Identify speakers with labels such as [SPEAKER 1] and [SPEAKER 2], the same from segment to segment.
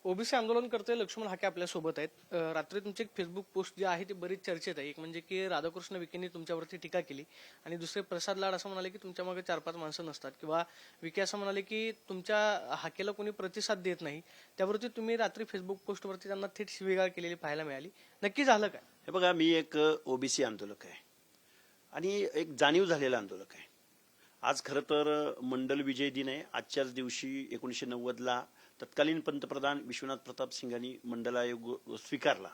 [SPEAKER 1] OBC आंदोलन करते लक्ष्मण हाके आपल्या सोबत आहेत. रात्री तुमची एक फेसबुक पोस्ट जी आहे ती बरीच चर्चेत आहे. एक म्हणजे की राधाकृष्ण विखेंनी तुमच्यावरती टीका केली आणि दुसरे प्रसाद लाड असं म्हणाले की तुमच्या मागे 4-5 माणसं नसतात, किंवा विखे असं म्हणाले की तुमच्या हाकेला कोणी प्रतिसाद देत नाही. त्यावरती तुम्ही रात्री फेसबुक पोस्टवरती त्यांना थेट शिवीगाळ केलेली पाहायला मिळाली. नक्की झालं काय?
[SPEAKER 2] हे बघा, मी एक ओबीसी आंदोलक आहे आणि एक जाणीव झालेला आंदोलक आहे. आज खरं तर मंडल विजय दिन आहे. आजच्याच दिवशी 1990ला तत्कालीन पंतप्रधान विश्वनाथ प्रताप सिंगांनी मंडल आयोग स्वीकारला.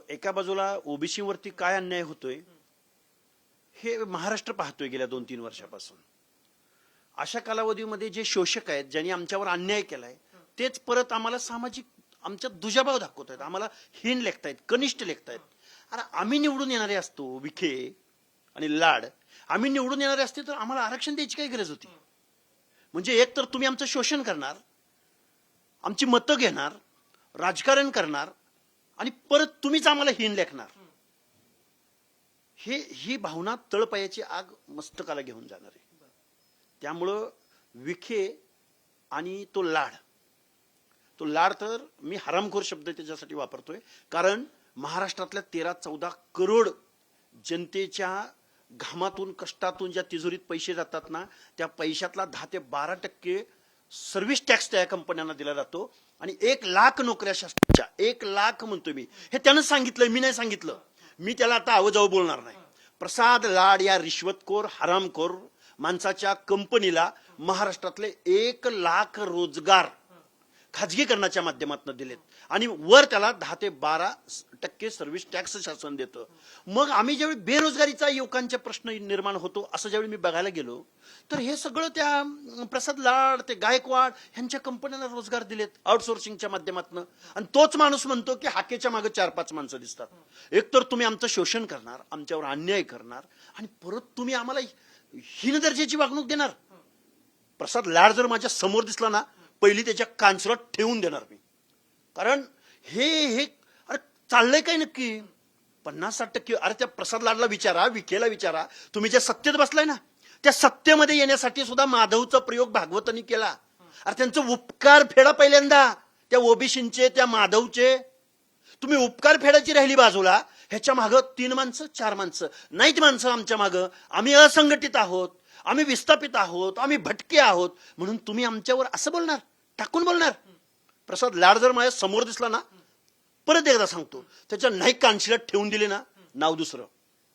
[SPEAKER 2] एका बाजूला ओबीसीवरती काय अन्याय होतोय हे महाराष्ट्र पाहतोय गेल्या 2-3 वर्षापासून. अशा कालावधीमध्ये जे शोषक आहेत, ज्यांनी आमच्यावर अन्याय केलाय, तेच परत आम्हाला सामाजिक आमच्या दुजाभाव दाखवत आहेत, आम्हाला हीन लेखतायत, कनिष्ठ लेखतायत. अरे आम्ही निवडून येणारे असतो, विखे आणि लाड आम्ही निवडून येणारे असते तर आम्हाला आरक्षण द्यायची काय गरज होती? म्हणजे एक तर तुम्ही आमचं शोषण करणार, आमची मतं घेणार, राजकारण करणार आणि परत तुम्हीच आम्हाला हीन लेखणार. ही भावना तळपायाची आग मस्तकाला घेऊन जाणार आहे. त्यामुळं विखे आणि तो लाड तर मी हरामखोर शब्द त्याच्यासाठी वापरतोय, कारण महाराष्ट्रातल्या 13-14 करोड जनतेच्या घामातून कष्टातून ज्या तिजोरीत पैसे जातात ना, त्या पैशातला 10 ते 12% सर्व्हिस टॅक्स त्या कंपन्यांना दिला जातो. आणि 1 लाख नोकऱ्या शासनाच्या, 1 लाख म्हणतोय मी, हे त्यानं सांगितलंय, मी नाही सांगितलं. मी त्याला आता अवजाऊ बोलणार नाही. प्रसाद लाड या रिश्वतखोर हरामखोर माणसाच्या कंपनीला महाराष्ट्रातले 1 लाख रोजगार खाजगीकरणाच्या माध्यमातून दिलेत आणि वर त्याला 10 ते 12% सर्व्हिस टॅक्स शासन देतं. मग आम्ही ज्यावेळी बेरोजगारीचा युवकांचा प्रश्न निर्माण होतो असं ज्यावेळी मी बघायला गेलो, तर हे सगळं त्या प्रसाद लाड, ते गायकवाड ह्यांच्या कंपन्यांना रोजगार दिलेत आउटसोर्सिंगच्या माध्यमातून. आणि तोच माणूस म्हणतो की हाकेच्या मागे 4-5 माणसं दिसतात. एक तर तुम्ही आमचं शोषण करणार, आमच्यावर अन्याय करणार आणि परत तुम्ही आम्हाला हीन दर्जाची वागणूक देणार. प्रसाद लाड जर माझ्या समोर दिसला ना, पहिली त्याच्या कांचरात ठेवून देणार मी. कारण हे अरे चाललंय काय नक्की? 50-60%. अरे त्या प्रसाद लाडला विचारा, विखेला विचारा, तुम्ही ज्या सत्तेत बसलाय ना, त्या सत्तेमध्ये येण्यासाठी सुद्धा माधवचा प्रयोग भागवतांनी केला. अरे त्यांचं उपकार फेडा पहिल्यांदा, त्या ओबीसींचे, त्या माधवचे. तुम्ही उपकार फेडायची राहिली बाजूला, ह्याच्या मागं 3 माणसं 4 माणसं नाहीत माणसं आमच्या मागं. आम्ही असंघटित आहोत, आम्ही विस्थापित आहोत, आम्ही भटके आहोत, म्हणून तुम्ही आमच्यावर असं बोलणार, टाकून बोलणार. प्रसाद लाड जर माझ्या समोर दिसला ना, परत एकदा सांगतो, त्याच्या नाही कानशिलात ठेवून दिले ना, नाव दुसरं.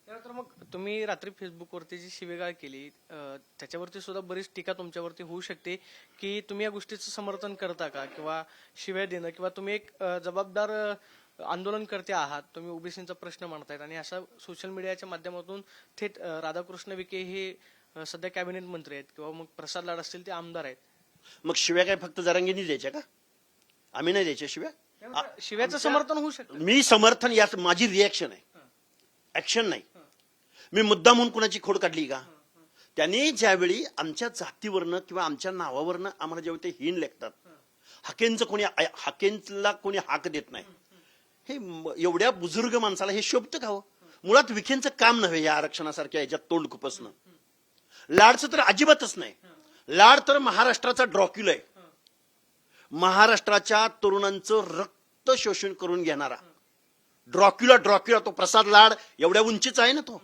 [SPEAKER 1] त्यानंतर मग तुम्ही रात्री फेसबुकवरती जी शिवीगाळ केली, त्याच्यावरती सुद्धा बरीच टीका तुमच्यावरती होऊ शकते की तुम्ही या गोष्टीचं समर्थन करता का, किंवा शिव्या देणं, किंवा तुम्ही एक जबाबदार आंदोलनकर्ते आहात, तुम्ही ओबीसींचा प्रश्न मांडतायत आणि अशा सोशल मीडियाच्या माध्यमातून थेट राधाकृष्ण विखे हे सध्या कॅबिनेट मंत्री आहेत, किंवा मग प्रसाद लाड असतील ते आमदार आहेत.
[SPEAKER 2] मग शिव्या काय फक्त जरांगीनी द्यायच्या का? आम्ही नाही द्यायच्या शिव्या?
[SPEAKER 1] शिव्याचं समर्थन होऊ शकतं.
[SPEAKER 2] मी समर्थन, यात माझी रिॲक्शन आहे, ऍक्शन नाही. मी मुद्दा म्हणून कुणाची खोड काढली का? त्यांनी ज्यावेळी आमच्या जातीवरनं किंवा आमच्या नावावरनं आम्हाला ज्यावेळी ते हीन लेखतात, हाकेंला कोणी हाक देत नाही, हे एवढ्या बुजुर्ग माणसाला हे शोभतं का हो? मुळात विखेंचं काम नव्हे या आरक्षणासारख्या याच्यात तोंड खुपसणं. लाडचं तर अजिबातच नाही. लाड तर महाराष्ट्राचा ड्रॉक्युला आहे, महाराष्ट्राच्या तरुणांचं रक्त शोषण करून घेणारा ड्रॉक्युला तो प्रसाद लाड. एवढ्या उंचीचा आहे ना तो.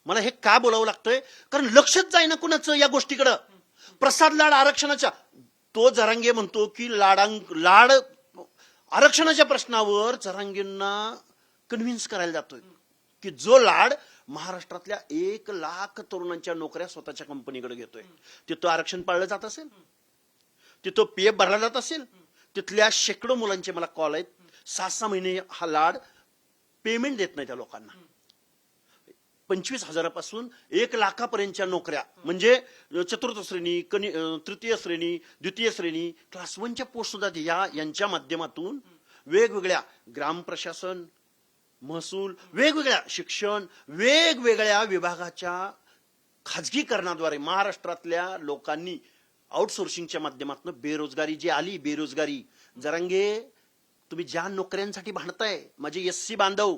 [SPEAKER 2] मला हे का बोलावं लागतंय? कारण लक्षच जाय ना कुणाचं या गोष्टीकडं. प्रसाद लाड आरक्षणाच्या, तो जरांगे म्हणतो की लाड आरक्षणाच्या प्रश्नावर जरांगेंना कन्व्हिन्स करायला जातोय की जो लाड महाराष्ट्रातल्या 1 लाख तरुणांच्या नोकऱ्या स्वतःच्या कंपनीकडे घेतोय, तिथं आरक्षण पाळलं जात असेल, तिथं पीएफ भरला जात असेल. तिथल्या शेकडो मुलांचे मला कॉल आहेत, 6-6 महिने हा लाड पेमेंट देत नाही त्या लोकांना. 25,000पासून 1 लाखापर्यंतच्या नोकऱ्या, म्हणजे चतुर्थ श्रेणी, तृतीय श्रेणी, द्वितीय श्रेणी, क्लास 1च्या पोस्ट सुद्धा यांच्या माध्यमातून वेगवेगळ्या ग्राम प्रशासन, महसूल, वेगवेगळ्या शिक्षण, वेगवेगळ्या विभागाच्या खाजगीकरणाद्वारे महाराष्ट्रातल्या लोकांनी आउटसोर्सिंगच्या माध्यमातून बेरोजगारी जी आली, बेरोजगारी. जरांगे, तुम्ही ज्या नोकऱ्यांसाठी भांडताय माझे एससी बांधव,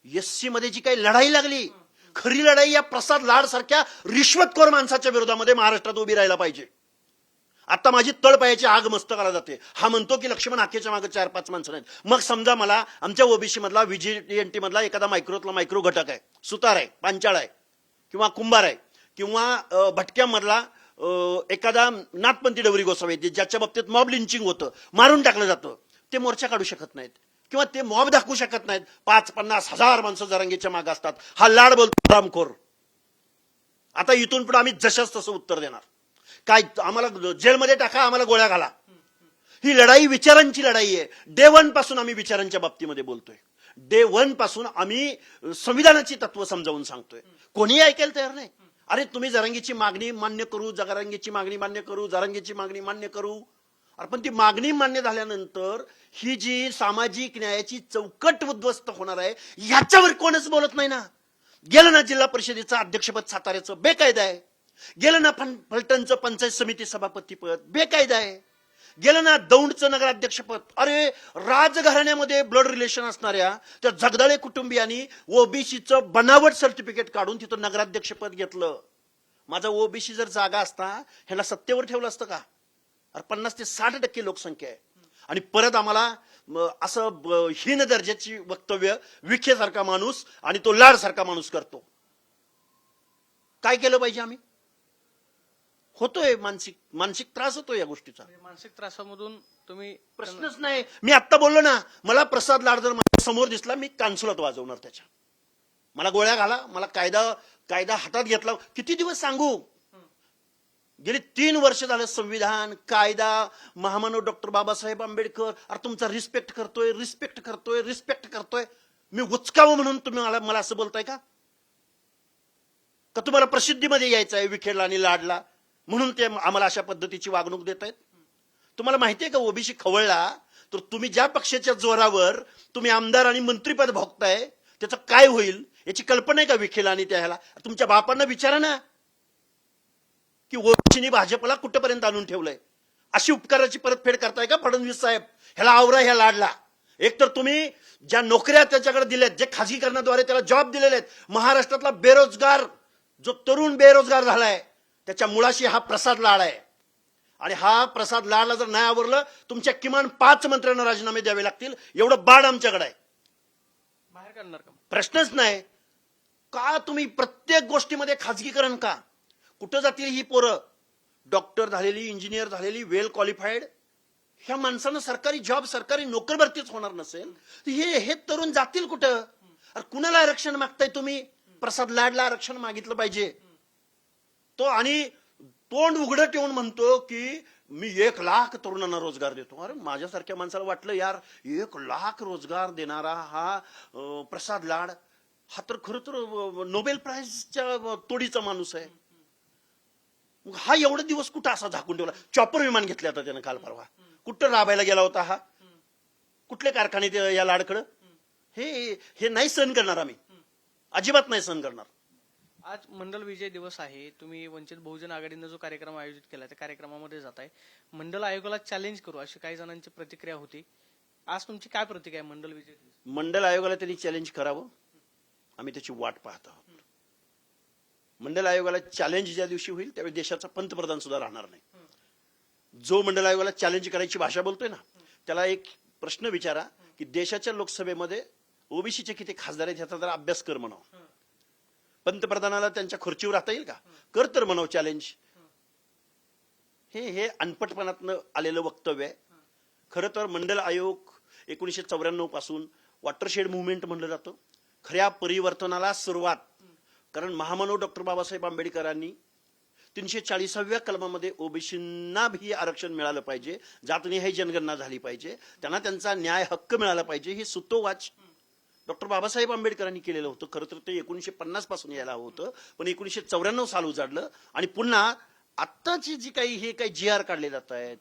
[SPEAKER 2] एससी मध्ये जी काही लढाई लागली, खरी लढाई या प्रसाद लाड सारख्या रिश्वतखोर माणसाच्या विरोधामध्ये महाराष्ट्रात उभी राहायला पाहिजे. आता माझी तळपायाची आग मस्तकाला जाते. हा म्हणतो की लक्ष्मण हाकेच्या मागे 4-5 माणसं नाहीत. मग समजा मला आमच्या ओबीसी मधला व्हीजीएनटी मधला एखादा मायक्रो घटक आहे, सुतार आहे, पांचाळ आहे किंवा कुंभार आहे किंवा भटक्यामधला एखादा नाथपंथी डवरी गोसावी ज्याच्या बाबतीत मॉब लिंचिंग होतं, मारून टाकलं जातं, ते मोर्चा काढू शकत नाहीत किंवा ते मॉब दाखवू शकत नाहीत. 5-50,000 माणसं जरांगीच्या मागे असतात. हा लाड बोलतो रामखोर. आता इथून पुढे आम्ही जशाच तसं उत्तर देणार. काय आम्हाला जेलमध्ये टाका, आम्हाला गोळ्या घाला. ही लढाई विचारांची लढाई आहे. डे 1 पासून आम्ही विचारांच्या बाबतीमध्ये बोलतोय. डे 1 पासून आम्ही संविधानाची तत्व समजावून सांगतोय. कोणीही ऐकायला तयार नाही. अरे तुम्ही जरांगीची मागणी मान्य करू, जरांगीची मागणी मान्य करू, जरांगीची मागणी मान्य करू. अरे पण ती मागणी मान्य झाल्यानंतर ही जी सामाजिक न्यायाची चौकट उद्ध्वस्त होणार आहे, याच्यावर कोणच बोलत नाही ना. गेलं ना जिल्हा परिषदेचं अध्यक्षपद साताऱ्याचं बेकायदा आहे. गेलं ना फलटणचं पंचायत समिती सभापतीपद बेकायदा आहे. गेलं ना दौंडचं नगराध्यक्षपद. अरे राजघराण्यामध्ये ब्लड रिलेशन असणाऱ्या त्या जगदाळे कुटुंबियांनी ओबीसीचं बनावट सर्टिफिकेट काढून तिथं नगराध्यक्षपद घेतलं. माझा ओबीसी जर जागा असता ह्याला सत्तेवर ठेवलं असतं का? अरे 50 ते 60% लोकसंख्या आहे. आणि परत आम्हाला असं हीन दर्जाची वक्तव्य विखे सारखा माणूस आणि तो लाड सारखा माणूस करतो. काय केलं पाहिजे आम्ही? होतोय मानसिक त्रास होतोय या गोष्टीचा.
[SPEAKER 1] मानसिक त्रासामधून तुम्ही
[SPEAKER 2] प्रश्नच नाही. मी आता बोललो ना, मला प्रसाद लाड जर माझ्या समोर दिसला मी कान्सुलात वाजवणार त्याच्या. मला गोळ्या घाला, मला कायदा हातात घेतला. किती दिवस सांगू? गेली 3 वर्ष झालं संविधान, कायदा, महामानव डॉक्टर बाबासाहेब आंबेडकर. अरे तुमचा रिस्पेक्ट करतोय. मी उचकावं म्हणून तुम्ही मला असं बोलताय का? तुम्हाला प्रसिद्धीमध्ये यायचं आहे विखेला आणि लाडला म्हणून ते आम्हाला अशा पद्धतीची वागणूक देत आहेत? तुम्हाला माहितीये का ओबीसी खवळला तर तुम्ही ज्या पक्षाच्या जोरावर तुम्ही आमदार आणि मंत्रीपद भोगताय त्याचं काय होईल याची कल्पना आहे का विखेला आणि त्याला? तुमच्या बापांना विचारा ना की ओबीसीनी भाजपला कुठपर्यंत आणून ठेवलंय. अशी उपकाराची परतफेड करताय का फडणवीस साहेब? ह्याला आवरा ह्या लाडला. एक तर तुम्ही ज्या नोकऱ्या त्याच्याकडे दिल्यात, जे खाजगीकरणाद्वारे त्याला जॉब दिलेले आहेत, महाराष्ट्रातला बेरोजगार जो तरुण बेरोजगार झालाय त्याच्या मुळाशी हा प्रसाद लाड आहे. आणि हा प्रसाद लाडला जर नाही आवरलं तुमच्या किमान 5 मंत्र्यांना राजीनामे द्यावे लागतील. एवढं बाड आमच्याकडे आहे.
[SPEAKER 1] बाहेर काढणार का?
[SPEAKER 2] प्रश्नच नाही. का तुम्ही प्रत्येक गोष्टीमध्ये खाजगीकरण का? कुठं जातील ही पोरं? डॉक्टर झालेली, इंजिनियर झालेली, वेल क्वालिफाईड. ह्या माणसानं सरकारी जॉब, सरकारी नोकर भरतीच होणार नसेल हे तरुण जातील कुठं? अरे कुणाला आरक्षण मागताय तुम्ही? प्रसाद लाडला आरक्षण मागितलं पाहिजे. तो आणि तोंड उघडं ठेवून म्हणतो की मी 1 लाख तरुणांना रोजगार देतो. अरे माझ्यासारख्या माणसाला वाटलं यार 1 लाख रोजगार देणारा हा प्रसाद लाड हा तर खरं तर नोबेल प्राइजच्या तोडीचा माणूस आहे. हा एवढे दिवस कुठं असा झाकून ठेवला? चॉपर विमान घेतले आता त्यानं काल परवा. कुठं राबायला गेला होता हा? कुठले कारखाने या लाडकडं? हे नाही सहन करणार आम्ही, अजिबात नाही सहन करणार.
[SPEAKER 1] आज मंडल विजय दिवस आहे. तुम्ही वंचित बहुजन आघाडीनं जो कार्यक्रम आयोजित केला त्या कार्यक्रमामध्ये जाताय. मंडल आयोगाला चॅलेंज करू अशी काही जणांची प्रतिक्रिया होती. आज तुमची काय प्रतिक्रिया आहे मंडल विजय दिवस?
[SPEAKER 2] मंडल आयोगाला त्यांनी चॅलेंज करावं, आम्ही त्याची वाट पाहत आहोत. मंडल आयोगाला चॅलेंज ज्या दिवशी होईल त्यावेळी देशाचा पंतप्रधान सुद्धा राहणार नाही. जो मंडल आयोगाला चॅलेंज करायची भाषा बोलतोय ना त्याला एक प्रश्न विचारा की देशाच्या लोकसभेमध्ये ओबीसीचे किती खासदार आहेत ह्याचा जरा अभ्यास कर म्हणावं. पंतप्रधानाला त्यांच्या खुर्चीवर राहता येईल का? कर तर म्हणावं चॅलेंज. हे अनपटपणातनं आलेलं वक्तव्य आहे. खरं तर मंडल आयोग 1994 पासून वॉटरशेड मुव्हमेंट म्हणलं जातं. खऱ्या परिवर्तनाला सुरुवात, कारण महामानव डॉक्टर बाबासाहेब आंबेडकरांनी 340व्या कलमामध्ये ओबीसींना भी आरक्षण मिळालं पाहिजे, जातनिहाय जनगणना झाली पाहिजे, त्यांना त्यांचा न्याय हक्क मिळाला पाहिजे, ही सुतोवाच डॉक्टर बाबासाहेब आंबेडकरांनी केलेलं होतं. खरं तर ते 1950 पासून यायला होतं, पण 1994 साल उजाडलं. आणि पुन्हा आत्ताची जी काही जी आर काढले जात आहेत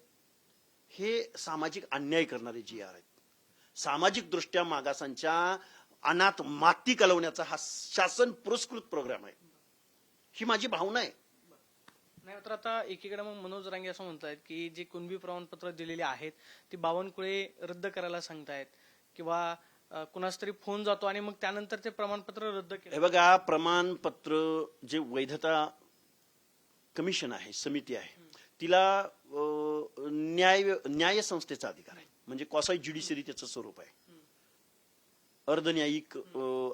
[SPEAKER 2] हे सामाजिक अन्याय करणारे जी आर आहेत. सामाजिक दृष्ट्या मागासांच्या अनाथ माती कलवण्याचा हा शासन पुरस्कृत प्रोग्राम आहे. ही माझी भावना आहे.
[SPEAKER 1] नाही तर आता एकीकडे मग मनोज रांगे असं म्हणतायत की जी कुणबी प्रमाणपत्र दिलेली आहेत ती बावनकुळे रद्द करायला सांगतायत किंवा कुणास तरी फोन जातो आणि मग त्यानंतर ते प्रमाणपत्र रद्द केलं.
[SPEAKER 2] हे बघा, प्रमाणपत्र जे वैधता कमिशन आहे, समिती आहे, तिला न्यायसंस्थेचा अधिकार आहे, म्हणजे क्वासाई ज्युडिशरी त्याचं स्वरूप आहे. अर्धन्यायिक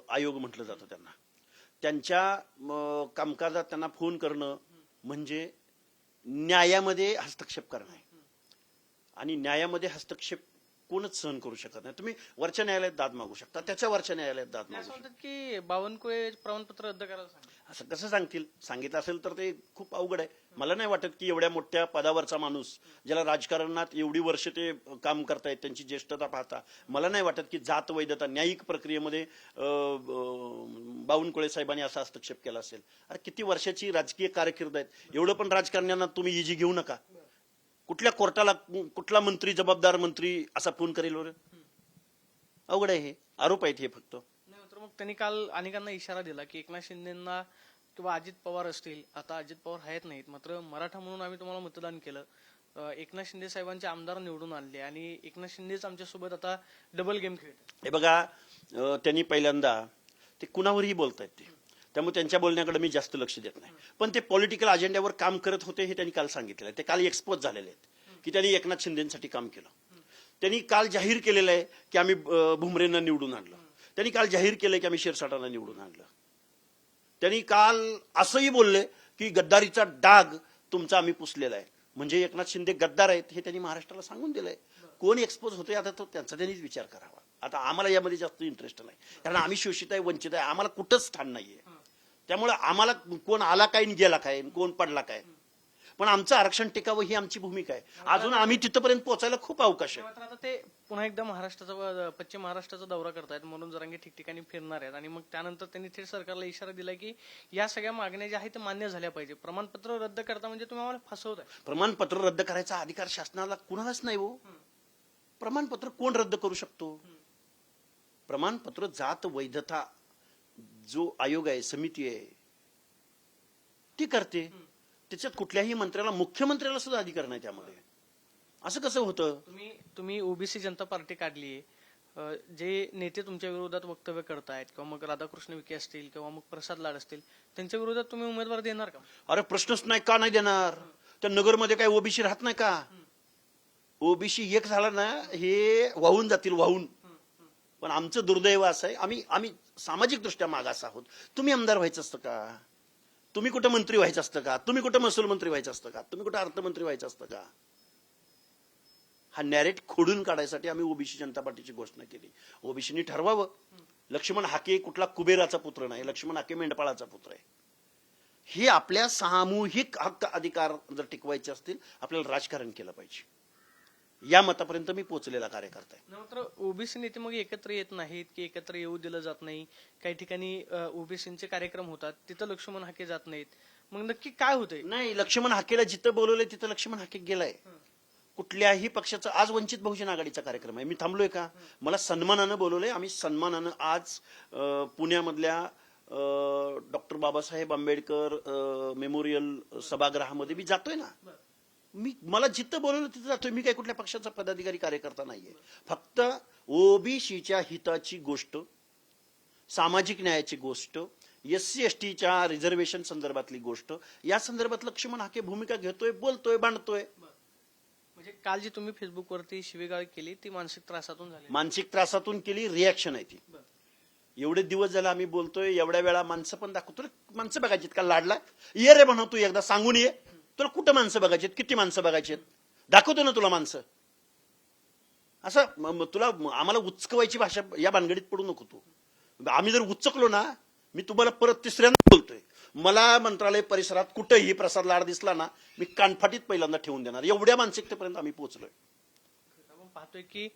[SPEAKER 2] आयोग म्हटलं जातं त्यांना. त्यांच्या कामकाजात त्यांना फोन करणं म्हणजे न्यायामध्ये हस्तक्षेप करणं आहे. आणि न्यायामध्ये हस्तक्षेप कोणच सहन करू शकत नाही. तुम्ही वरच्या न्यायालयात दाद मागू शकता, त्याच्या वरच्या न्यायालयात दाद मागू
[SPEAKER 1] असं
[SPEAKER 2] शकता.
[SPEAKER 1] म्हणतात की बावनकुळे प्रमाणपत्र रद्द करायला सांगितलं.
[SPEAKER 2] असं कसं सांगतील? सांगितलं असेल तर ते खूप अवघड आहे. मला नाही वाटत की एवढ्या मोठ्या पदावरचा माणूस, ज्याला राजकारणात एवढी वर्ष ते काम करतायत, त्यांची ज्येष्ठता पाहता, मला नाही वाटत की जात वैधता न्यायिक प्रक्रियेमध्ये बावनकुळे साहेबांनी असा हस्तक्षेप केला असेल. अरे किती वर्षाची राजकीय कारकीर्द आहेत, एवढं पण राजकारण्यांना तुम्ही इजी घेऊ नका. कुठल्या कोर्टाला कुठला मंत्री, जबाबदार मंत्री असा फोन करेल बरं? अवघड आहे. हे आरोप आहेत हे फक्त.
[SPEAKER 1] नाही तर मग त्यांनी काल अनेकांना इशारा दिला की एकनाथ शिंदेंना किंवा अजित पवार असतील, आता अजित पवार आहेत नाहीत, मात्र मराठा म्हणून आम्ही तुम्हाला मतदान केलं, एकनाथ शिंदे साहेबांचे आमदार निवडून आणले आणि एकनाथ शिंदेच आमच्यासोबत आता डबल गेम खेळतात.
[SPEAKER 2] हे बघा, त्यांनी पहिल्यांदा ते कुणावरही बोलतायत ते, त्यामुळे त्यांच्या बोलण्याकडे मी जास्त लक्ष देत नाही. पण ते पॉलिटिकल अजेंड्यावर काम करत होते हे त्यांनी काल सांगितलेलं आहे. ते काल एक्सपोज झालेले आहेत की त्यांनी एकनाथ शिंदेसाठी काम केलं. त्यांनी काल जाहीर केलेलं आहे की आम्ही भुमरेंना निवडून आणलं. त्यांनी काल जाहीर केलंय की आम्ही शिरसाटांना निवडून आणलं. त्यांनी काल असंही बोलले की गद्दारीचा डाग तुमचा आम्ही पुसलेला आहे. म्हणजे एकनाथ शिंदे गद्दार आहेत हे त्यांनी महाराष्ट्राला सांगून दिलंय. कोण एक्सपोज होतोय आता तो त्यांचा त्यांनीच विचार करावा. आता आम्हाला यामध्ये जास्त इंटरेस्ट नाही, कारण आम्ही शोषित आहे, वंचित आहे, आम्हाला कुठंच स्थान नाहीये. त्यामुळे आम्हाला कोण आला काय गेला काय, कोण पडला काय, पण आमचं आरक्षण टिकावं ही आमची भूमिका आहे. अजून आम्ही तिथपर्यंत पोहोचायला खूप अवकाश आहे.
[SPEAKER 1] मात्र आता ते पुन्हा एकदा महाराष्ट्राचा, पश्चिम महाराष्ट्राचा दौरा करतायत, म्हणून जरांगे ठिकठिकाणी फिरणार आहेत आणि मग त्यानंतर त्यांनी थेट सरकारला इशारा दिलाय की या सगळ्या मागण्या ज्या आहेत त्या मान्य झाल्या पाहिजे. प्रमाणपत्र रद्द करता म्हणजे तुम्ही आम्हाला फसवताय.
[SPEAKER 2] प्रमाणपत्र रद्द करायचा अधिकार शासनाला कुणालाच नाही हो. प्रमाणपत्र कोण रद्द करू शकतो? प्रमाणपत्र जात वैधता जो आयोग आहे, समिती आहे, ती करते. त्याच्यात कुठल्याही मंत्र्याला, मुख्यमंत्र्याला सुद्धा अधिकार नाही त्यामध्ये. असं कसं होतं?
[SPEAKER 1] तुम्ही ओबीसी जनता पार्टी काढली, जे नेते तुमच्या विरोधात वक्तव्य करतायत किंवा मग राधाकृष्ण विखे असतील किंवा मग प्रसाद लाड असतील, त्यांच्या विरोधात तुम्ही उमेदवार देणार का?
[SPEAKER 2] अरे प्रश्नच नाही, का नाही देणार? त्या नगरमध्ये काय ओबीसी राहत नाही का? ओबीसी एक झाला ना, हे वाहून जातील, वाहून. पण आमचं दुर्दैव असं आहे, आम्ही सामाजिक दृष्ट्या मागास आहोत. तुम्ही आमदार व्हायचं असतं का? तुम्ही कुठं मंत्री व्हायचं असतं का? तुम्ही कुठं महसूल मंत्री व्हायचं असतं का? तुम्ही कुठं अर्थमंत्री व्हायचं असतं का? हा नॅरेट खोडून काढायसाठी आम्ही ओबीसी जनता पार्टीची घोषणा केली. ओबीसीनी ठरवावं. लक्ष्मण हाके कुठला कुबेराचा पुत्र नाही, लक्ष्मण हाके मेंढपाळाचा पुत्र आहे. हे आपल्या सामूहिक हक्क अधिकार जर टिकवायचे असतील, आपल्याला राजकारण केलं पाहिजे. या मतापर्यंत मी पोहोचलेला कार्यकर्ता आहे.
[SPEAKER 1] मात्र ओबीसी नेते मग एकत्र येत नाहीत की एकत्र येऊ दिलं जात नाही. काही ठिकाणी ओबीसीचे कार्यक्रम होतात, तिथं लक्ष्मण हाके जात नाहीत. मग नक्की काय होतंय?
[SPEAKER 2] नाही, लक्ष्मण हाकेला जिथं बोलवलंय तिथं लक्ष्मण हाके गेलाय. कुठल्याही पक्षाचा आज वंचित बहुजन आघाडीचा कार्यक्रम आहे. मी थांबलोय का? मला सन्मानानं बोलवलंय. आम्ही सन्मानानं आज पुण्यामधल्या डॉक्टर बाबासाहेब आंबेडकर मेमोरियल सभागृहामध्ये मी जातोय ना. मला जिथं बोलवलं तिथं जातोय. मी काय कुठल्या पक्षाचा पदाधिकारी कार्यकर्ता नाहीये. फक्त ओबीसीच्या हिताची गोष्ट, सामाजिक न्यायाची गोष्ट, SC STच्या रिझर्वेशन संदर्भातली गोष्ट, या संदर्भात लक्ष्मण हाके भूमिका घेतोय, बोलतोय, बांधतोय.
[SPEAKER 1] म्हणजे काल जी तुम्ही फेसबुकवरती शिवीगाळ केली ती मानसिक त्रासातून झाली.
[SPEAKER 2] मानसिक त्रासातून केली, रिॲक्शन आहे ती. एवढे दिवस झाला आम्ही बोलतोय, एवढ्या वेळा माणसं पण दाखवतो. माणसं बघायची का? लाडला ये रे म्हणा, तू एकदा सांगून ये. तुला कुठं माणसं बघायची, किती माणसं बघायची? दाखवतो ना तुला माणसं. असं तुला आम्हाला उचकवायची भाषा या भानगडीत पडू नको तू. आम्ही जर उचकलो ना, मी तुम्हाला परत तिसऱ्यांदा बोलतोय, मला मंत्रालय परिसरात कुठेही प्रसाद लाड दिसला ना, मी कानफाटीत पहिल्यांदा ठेवून देणार. एवढ्या मानसिकतेपर्यंत आम्ही पोहोचलोय.
[SPEAKER 1] आपण पाहतोय की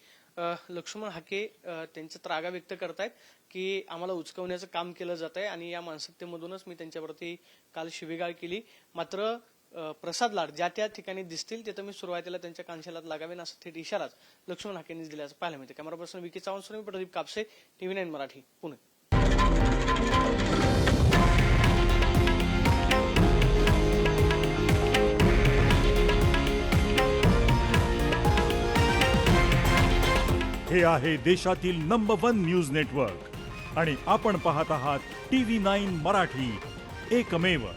[SPEAKER 1] लक्ष्मण हाके त्यांचा त्रागा व्यक्त करतायत की आम्हाला उचकवण्याचं काम केलं जात आहे आणि या मानसिकतेमधूनच मी त्यांच्यावरती काल शिवीगाळ केली. मात्र प्रसाद लाड ज्या त्या ठिकाणी दिसतील तिथं मी सुरुवातीला त्यांच्या कानशिलात लागावेन असा थेट इशाराच लक्ष्मण हाकेंनीच दिल्याचं पाहायला मिळते. कॅमेरा पर्सन विकी चव्हाण, मी प्रदीप कापसे, TV9 मराठी, पुणे.
[SPEAKER 3] हे आहे देशातील नंबर 1 न्यूज नेटवर्क आणि आपण पाहत आहात TV9 मराठी, एकमेव.